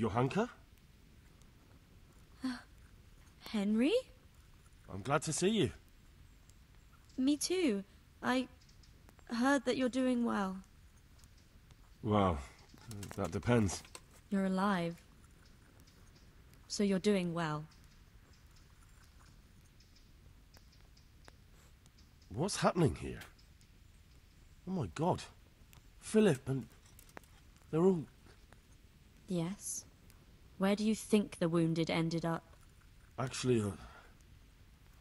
Johanka? Henry? I'm glad to see you. Me too. I heard that you're doing well. Well, that depends. You're alive. So you're doing well. What's happening here? Oh my god. Philip and... they're all... Yes. Where do you think the wounded ended up? Actually,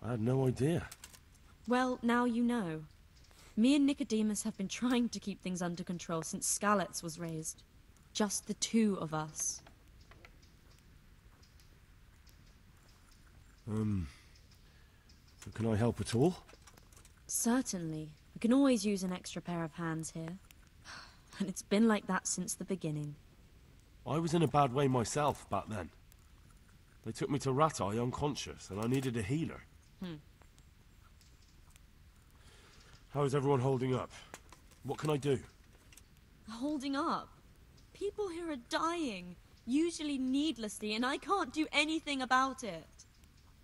I had no idea. Well, now you know. Me and Nicodemus have been trying to keep things under control since Skalitz was raised. Just the two of us. So can I help at all? Certainly. We can always use an extra pair of hands here. And it's been like that since the beginning. I was in a bad way myself back then. They took me to Ratai unconscious, and I needed a healer. How is everyone holding up? What can I do? Holding up? People here are dying, usually needlessly, and I can't do anything about it.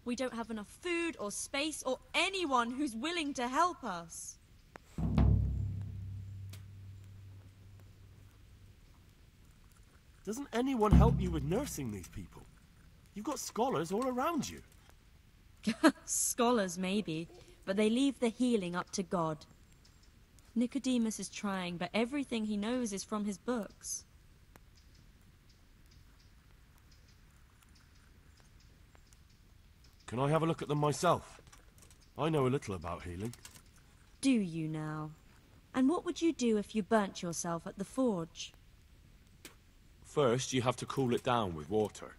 We don't have enough food or space or anyone who's willing to help us. Doesn't anyone help you with nursing these people? You've got scholars all around you. Scholars, maybe, but they leave the healing up to God. Nicodemus is trying, but everything he knows is from his books. Can I have a look at them myself? I know a little about healing. Do you now? And what would you do if you burnt yourself at the forge? First, you have to cool it down with water.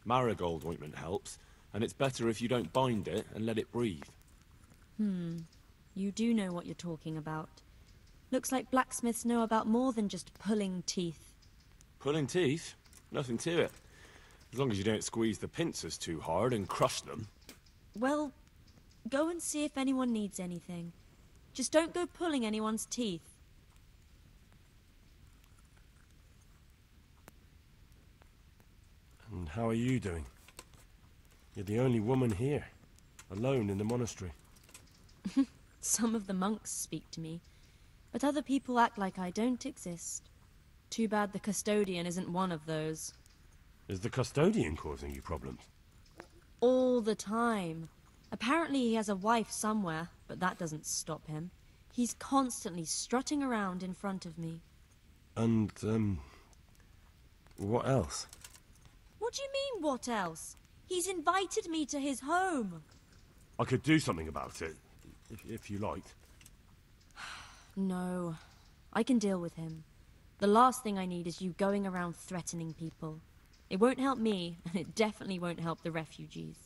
Marigold ointment helps, and it's better if you don't bind it and let it breathe. You do know what you're talking about. Looks like blacksmiths know about more than just pulling teeth. Pulling teeth? Nothing to it. As long as you don't squeeze the pincers too hard and crush them. Well, go and see if anyone needs anything. Just don't go pulling anyone's teeth. And how are you doing? You're the only woman here, alone in the monastery. Some of the monks speak to me, but other people act like I don't exist. Too bad the custodian isn't one of those. Is the custodian causing you problems? All the time. Apparently he has a wife somewhere, but that doesn't stop him. He's constantly strutting around in front of me. And, what else? What do you mean, what else? He's invited me to his home. I could do something about it, if you liked. No, I can deal with him. The last thing I need is you going around threatening people. It won't help me, and it definitely won't help the refugees.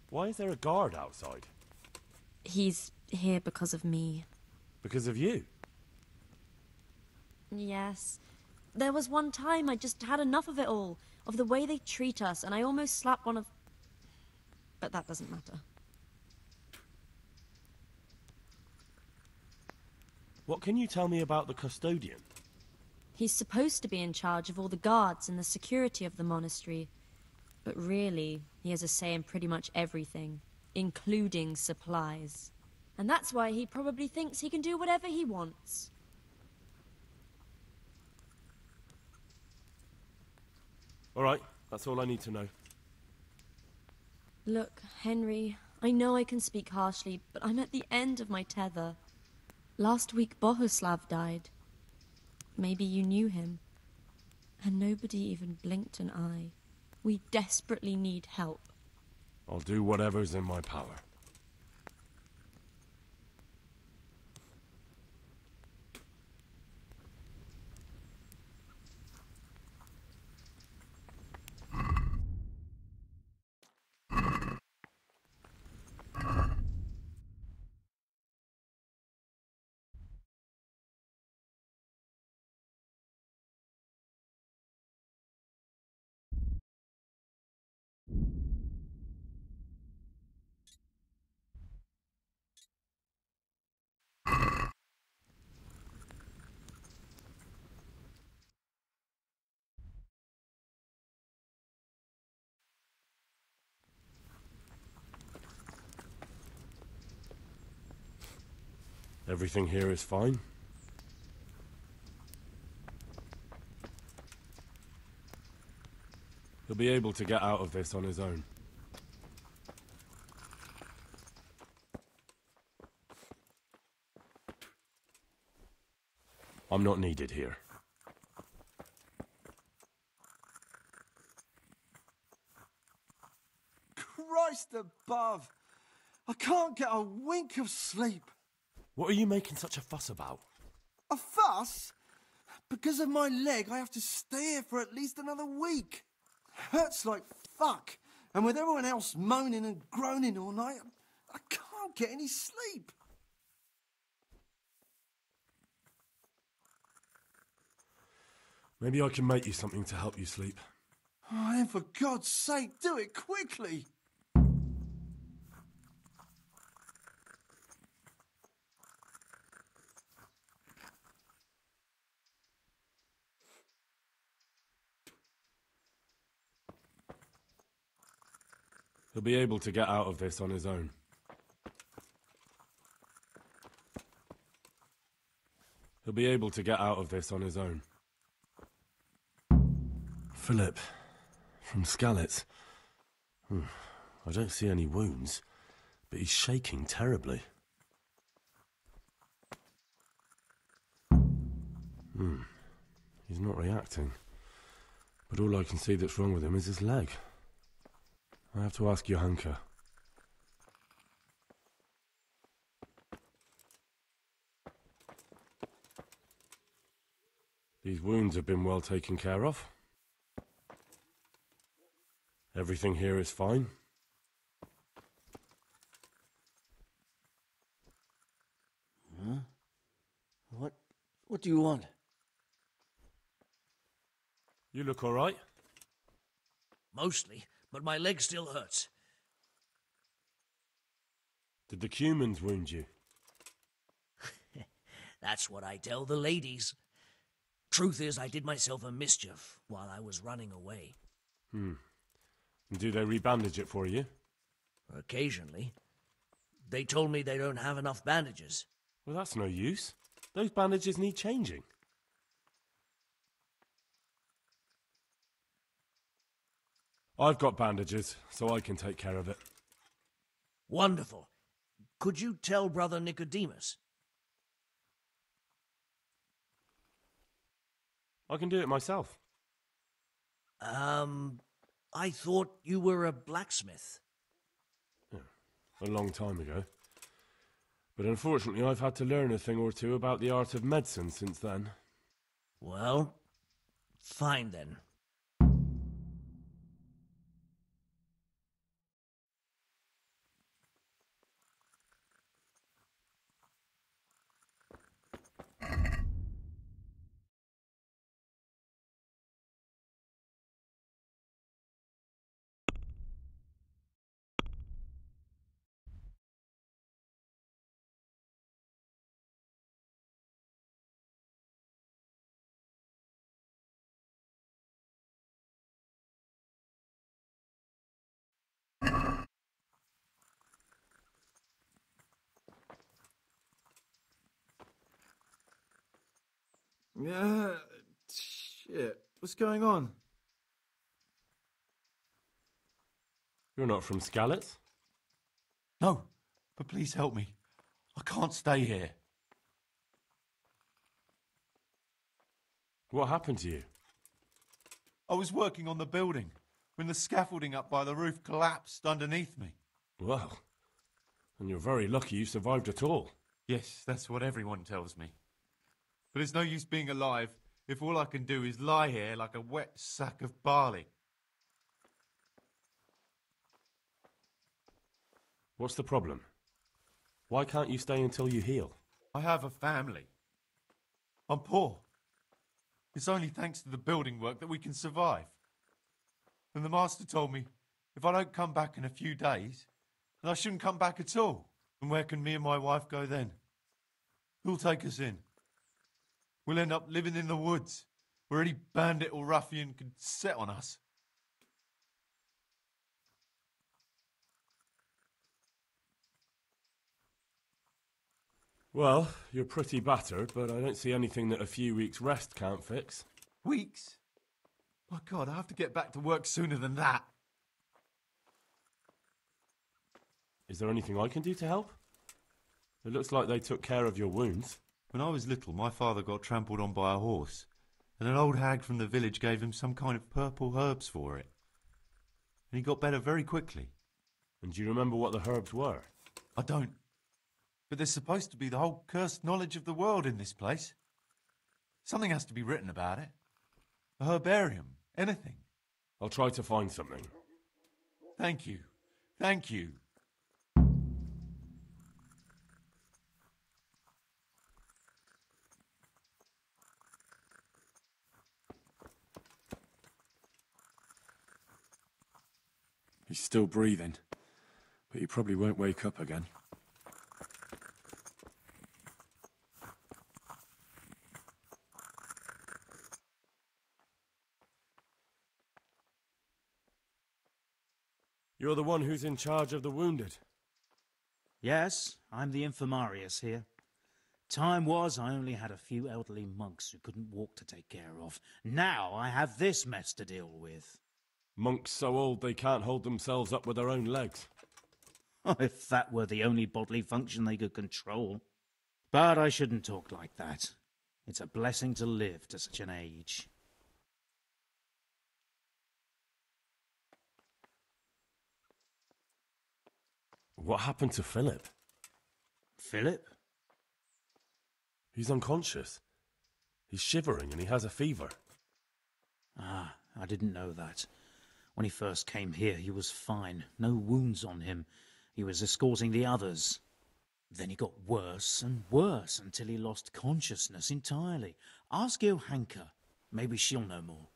Why is there a guard outside? He's here because of me. Because of you? Yes. There was one time I just had enough of it all, of the way they treat us, and I almost slapped one of... But that doesn't matter. What can you tell me about the custodian? He's supposed to be in charge of all the guards and the security of the monastery. But really, he has a say in pretty much everything, including supplies. And that's why he probably thinks he can do whatever he wants. All right, that's all I need to know. Look, Henry, I know I can speak harshly, but I'm at the end of my tether. Last week Bohuslav died. Maybe you knew him. And nobody even blinked an eye. We desperately need help. I'll do whatever's in my power. Everything here is fine? He'll be able to get out of this on his own. I'm not needed here. Christ above! I can't get a wink of sleep. What are you making such a fuss about? A fuss? Because of my leg, I have to stay here for at least another week. Hurts like fuck. And with everyone else moaning and groaning all night, I can't get any sleep. Maybe I can make you something to help you sleep. Oh, then for God's sake, do it quickly. He'll be able to get out of this on his own. He'll be able to get out of this on his own. Philip, from Skalitz. I don't see any wounds, but he's shaking terribly. He's not reacting. But all I can see that's wrong with him is his leg. I have to ask Johanka. These wounds have been well taken care of. Everything here is fine. Huh? What do you want? You look all right. Mostly, but my leg still hurts. Did the humans wound you? That's what I tell the ladies. Truth is, I did myself a mischief while I was running away. And do they rebandage it for you? Occasionally. They told me they don't have enough bandages. Well, that's no use. Those bandages need changing. I've got bandages, so I can take care of it. Wonderful. Could you tell Brother Nicodemus? I can do it myself. I thought you were a blacksmith. A long time ago. But unfortunately, I've had to learn a thing or two about the art of medicine since then. Well, fine then. Yeah, shit. What's going on? You're not from Skalitz? No, but please help me. I can't stay here. What happened to you? I was working on the building when the scaffolding up by the roof collapsed underneath me. Well, and you're very lucky you survived at all. Yes, that's what everyone tells me. But it's no use being alive if all I can do is lie here like a wet sack of barley. What's the problem? Why can't you stay until you heal? I have a family. I'm poor. It's only thanks to the building work that we can survive. And the master told me if I don't come back in a few days, then I shouldn't come back at all. And where can me and my wife go then? Who'll take us in? We'll end up living in the woods, where any bandit or ruffian could set on us. Well, you're pretty battered, but I don't see anything that a few weeks' rest can't fix. Weeks? My God, I have to get back to work sooner than that. Is there anything I can do to help? It looks like they took care of your wounds. When I was little, my father got trampled on by a horse, and an old hag from the village gave him some kind of purple herbs for it. And he got better very quickly. And do you remember what the herbs were? I don't. But there's supposed to be the whole cursed knowledge of the world in this place. Something has to be written about it. A herbarium, anything. I'll try to find something. Thank you. Thank you. He's still breathing, but he probably won't wake up again. You're the one who's in charge of the wounded. Yes, I'm the infirmarius here. Time was I only had a few elderly monks who couldn't walk to take care of. Now I have this mess to deal with. Monks so old they can't hold themselves up with their own legs. If that were the only bodily function they could control. But I shouldn't talk like that. It's a blessing to live to such an age. What happened to Philip? Philip? He's unconscious. He's shivering and he has a fever. Ah, I didn't know that. When he first came here, he was fine. No wounds on him. He was escorting the others. Then he got worse and worse until he lost consciousness entirely. Ask Johanka. Maybe she'll know more.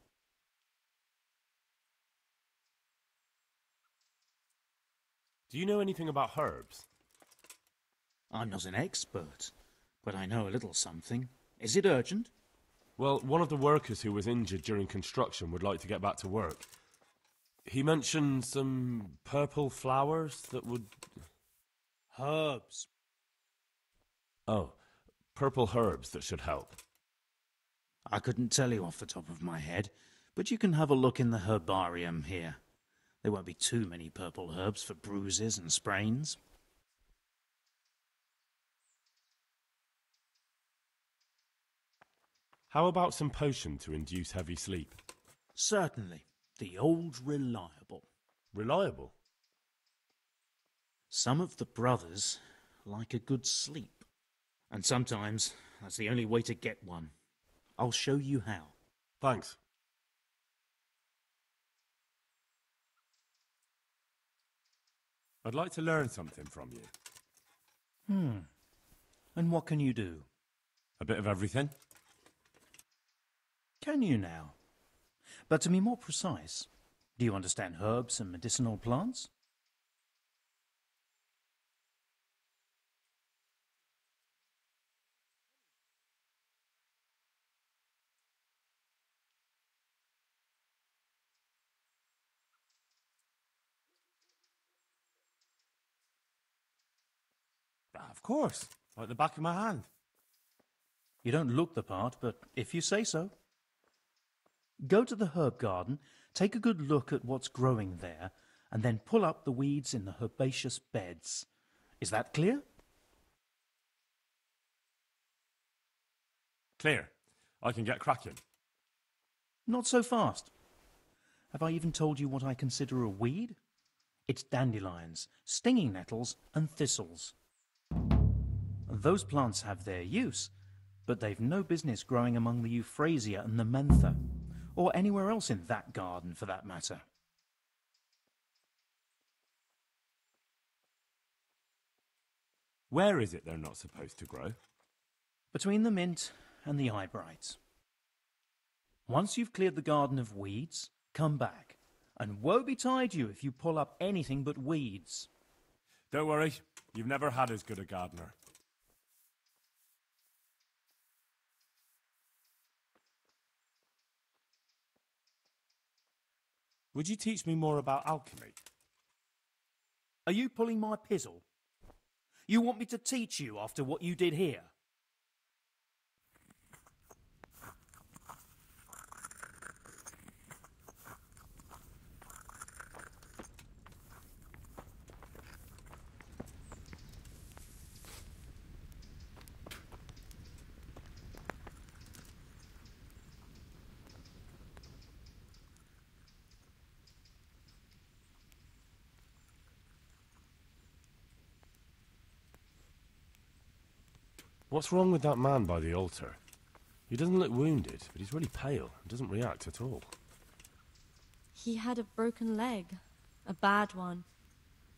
Do you know anything about herbs? I'm not an expert, but I know a little something. Is it urgent? Well, one of the workers who was injured during construction would like to get back to work. He mentioned some purple flowers that would... Herbs. Oh, purple herbs that should help. I couldn't tell you off the top of my head, but you can have a look in the herbarium here. There won't be too many purple herbs for bruises and sprains. How about some potion to induce heavy sleep? Certainly. The old reliable. Reliable? Some of the brothers like a good sleep. And sometimes that's the only way to get one. I'll show you how. Thanks. I'd like to learn something from you. And what can you do? A bit of everything. Can you now? But to be more precise, do you understand herbs and medicinal plants? Of course, like the back of my hand. You don't look the part, but if you say so. Go to the herb garden, take a good look at what's growing there, and then pull up the weeds in the herbaceous beds. Is that clear? Clear. I can get cracking. Not so fast. Have I even told you what I consider a weed? It's dandelions, stinging nettles, and thistles. Those plants have their use, but they've no business growing among the euphrasia and the mentha, or anywhere else in that garden for that matter. Where is it they're not supposed to grow? Between the mint and the eyebrights. Once you've cleared the garden of weeds, come back, and woe betide you if you pull up anything but weeds. Don't worry, you've never had as good a gardener. Would you teach me more about alchemy? Are you pulling my pizzle? You want me to teach you after what you did here? What's wrong with that man by the altar? He doesn't look wounded, but he's really pale and doesn't react at all. He had a broken leg. A bad one.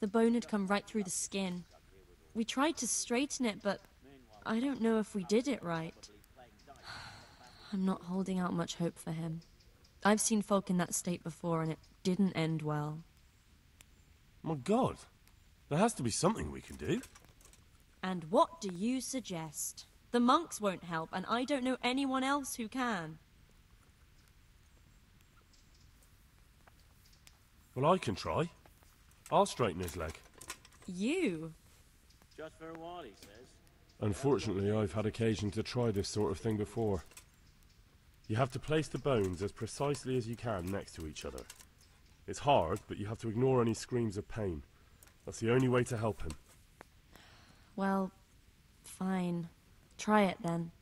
The bone had come right through the skin. We tried to straighten it, but I don't know if we did it right. I'm not holding out much hope for him. I've seen folk in that state before, and it didn't end well. My God, there has to be something we can do. And what do you suggest? The monks won't help, and I don't know anyone else who can. Well, I can try. I'll straighten his leg. You? Just for a while, he says. Unfortunately, I've had occasion to try this sort of thing before. You have to place the bones as precisely as you can next to each other. It's hard, but you have to ignore any screams of pain. That's the only way to help him. Well, fine. Try it then.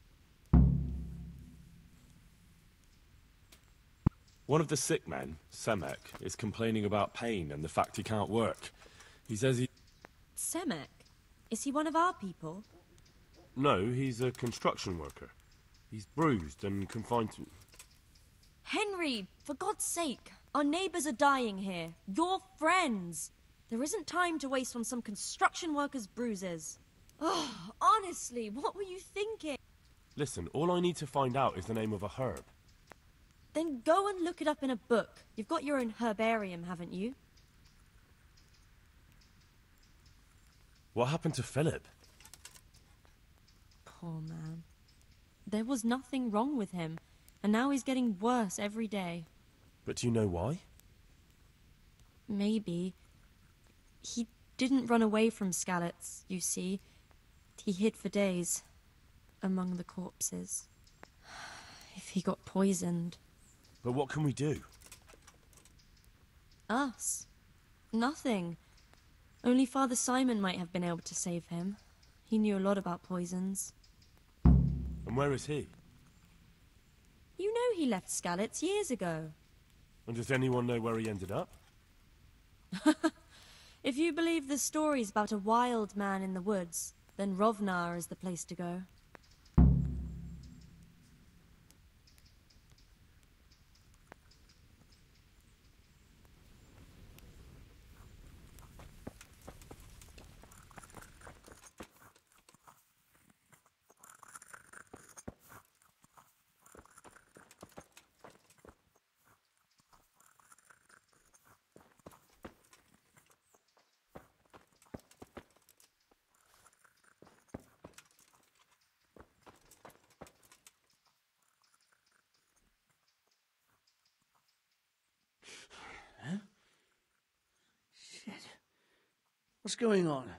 One of the sick men, Semek, is complaining about pain and the fact he can't work. He says he... Semek? Is he one of our people? No, he's a construction worker. He's bruised and confined to... Henry, for God's sake, our neighbours are dying here. You're friends. There isn't time to waste on some construction worker's bruises. Oh, honestly, what were you thinking? Listen, all I need to find out is the name of a herb. Then go and look it up in a book. You've got your own herbarium, haven't you? What happened to Philip? Poor man. There was nothing wrong with him, and now he's getting worse every day. But do you know why? Maybe. He didn't run away from Skalitz, you see. He hid for days, among the corpses. If he got poisoned... But what can we do? Us? Nothing. Only Father Simon might have been able to save him. He knew a lot about poisons. And where is he? You know he left Skalitz years ago. And does anyone know where he ended up? If you believe the stories about a wild man in the woods, then Rovnar is the place to go. Shit. What's going on?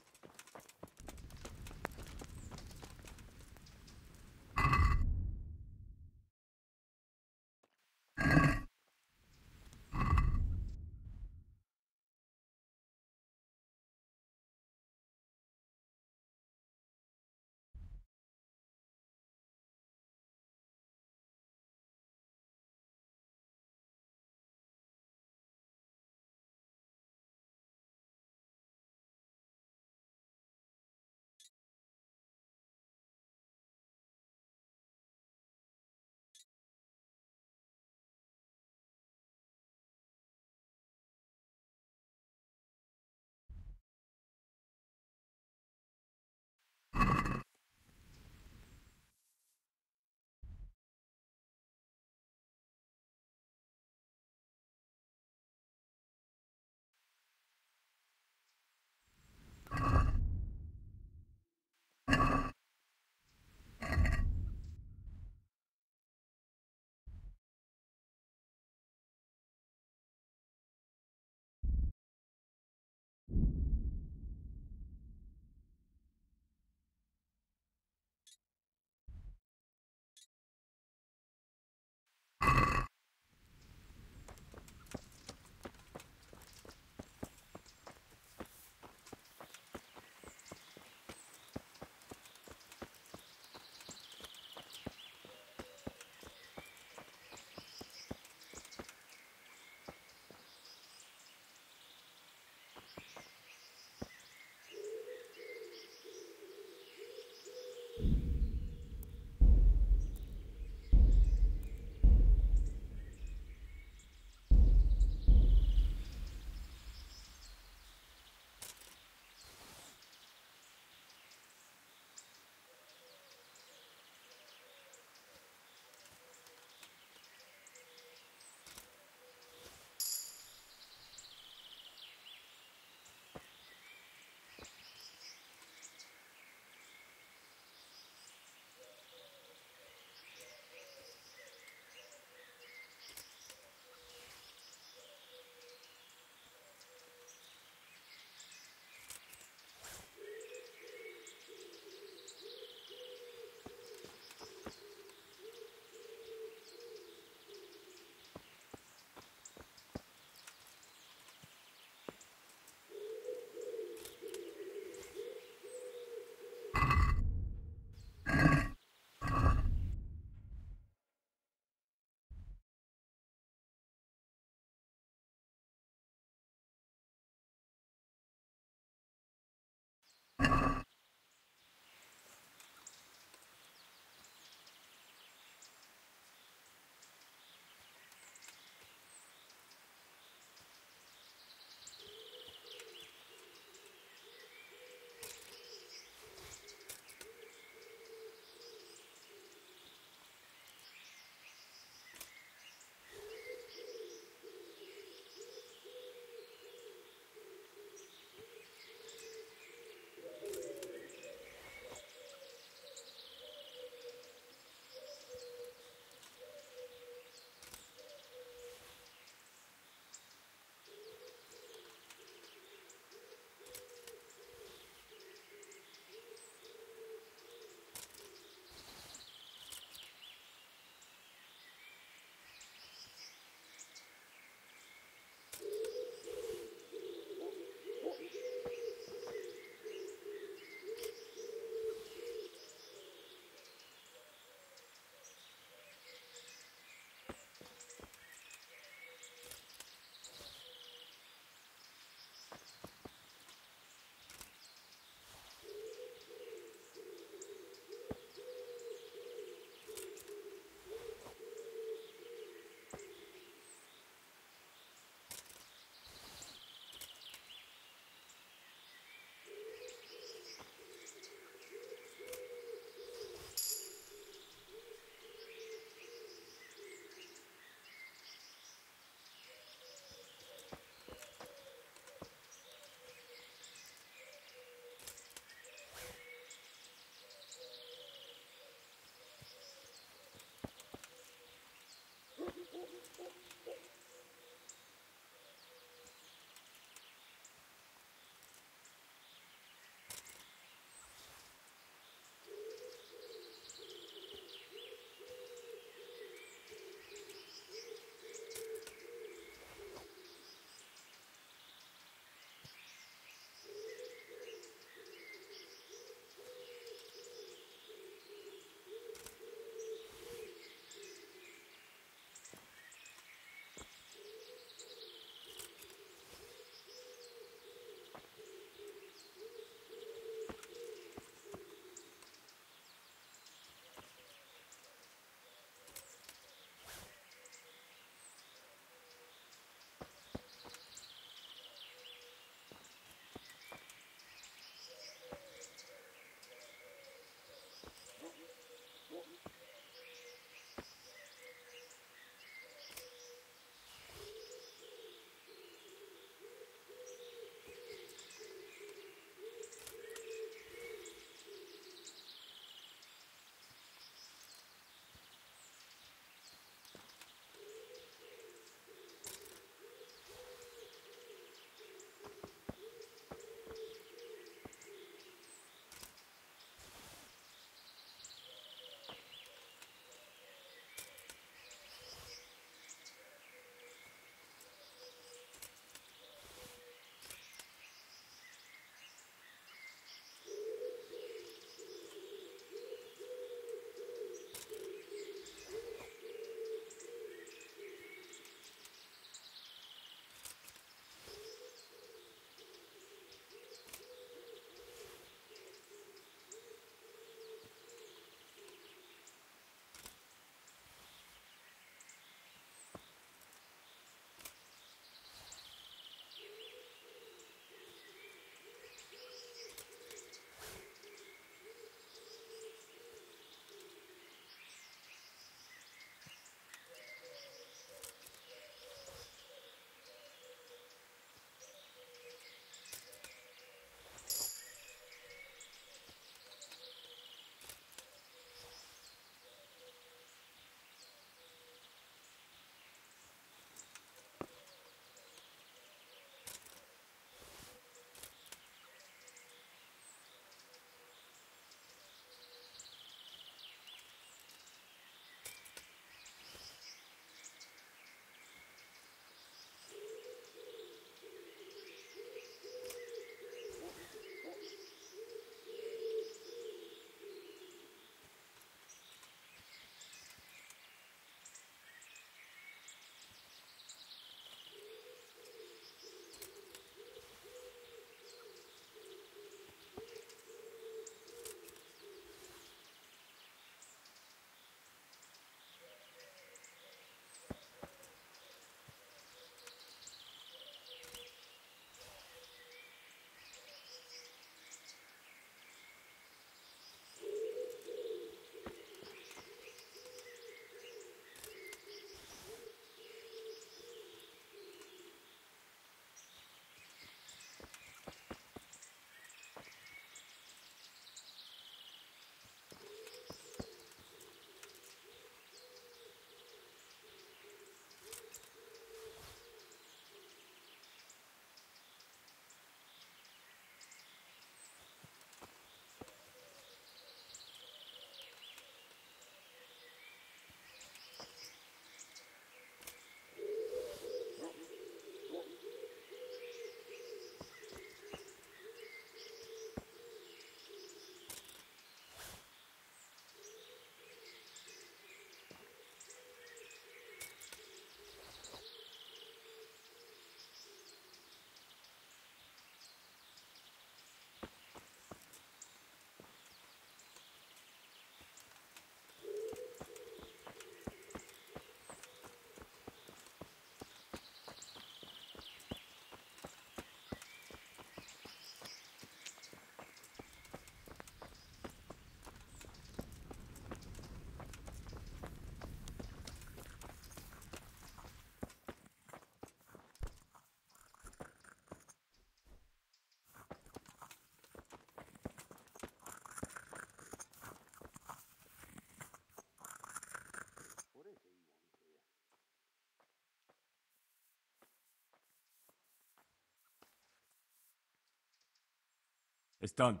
It's done.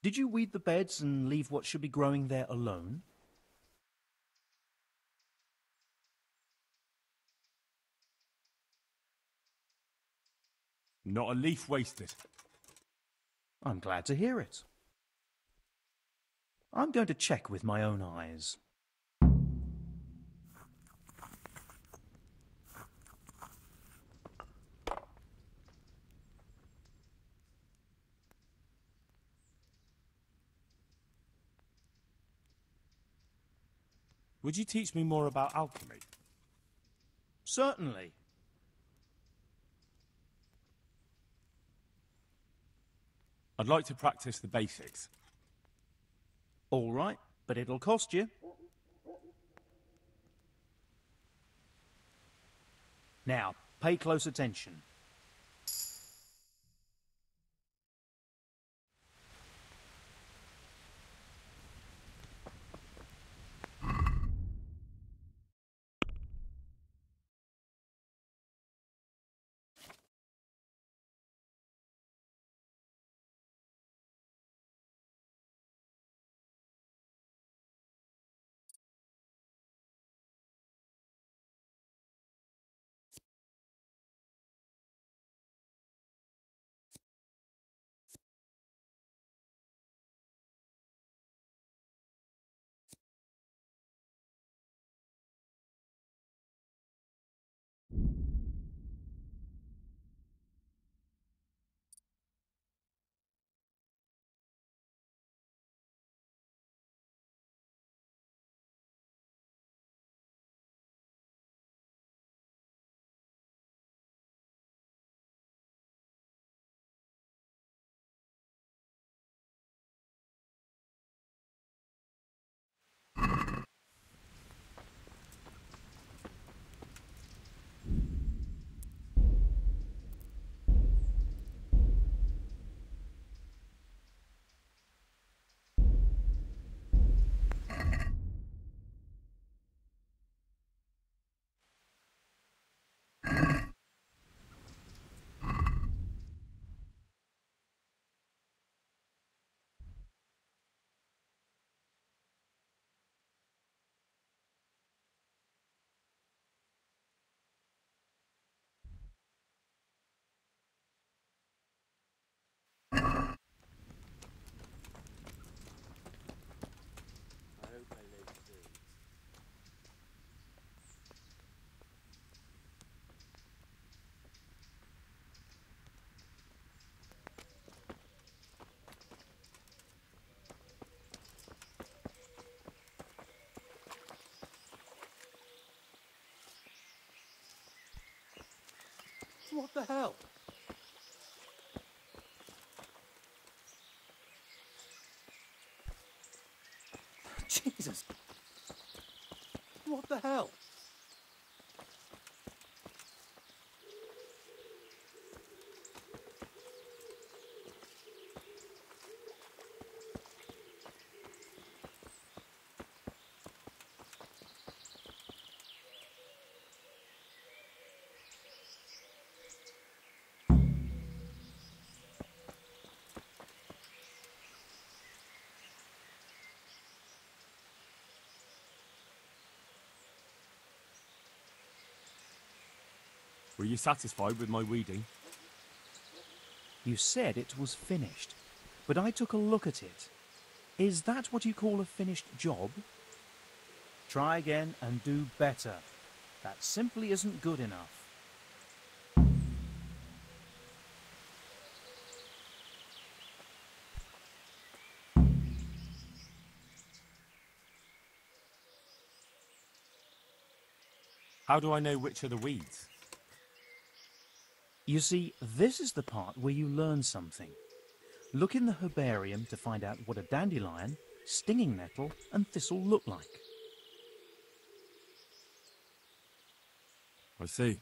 Did you weed the beds and leave what should be growing there alone? Not a leaf wasted. I'm glad to hear it. I'm going to check with my own eyes. Would you teach me more about alchemy? Certainly. I'd like to practice the basics. All right, but it'll cost you. Now, pay close attention. I hope I live soon. What the hell? Jesus. What the hell? Were you satisfied with my weeding? You said it was finished, but I took a look at it. Is that what you call a finished job? Try again and do better. That simply isn't good enough. How do I know which are the weeds? You see, this is the part where you learn something. Look in the herbarium to find out what a dandelion, stinging nettle, and thistle look like. I see.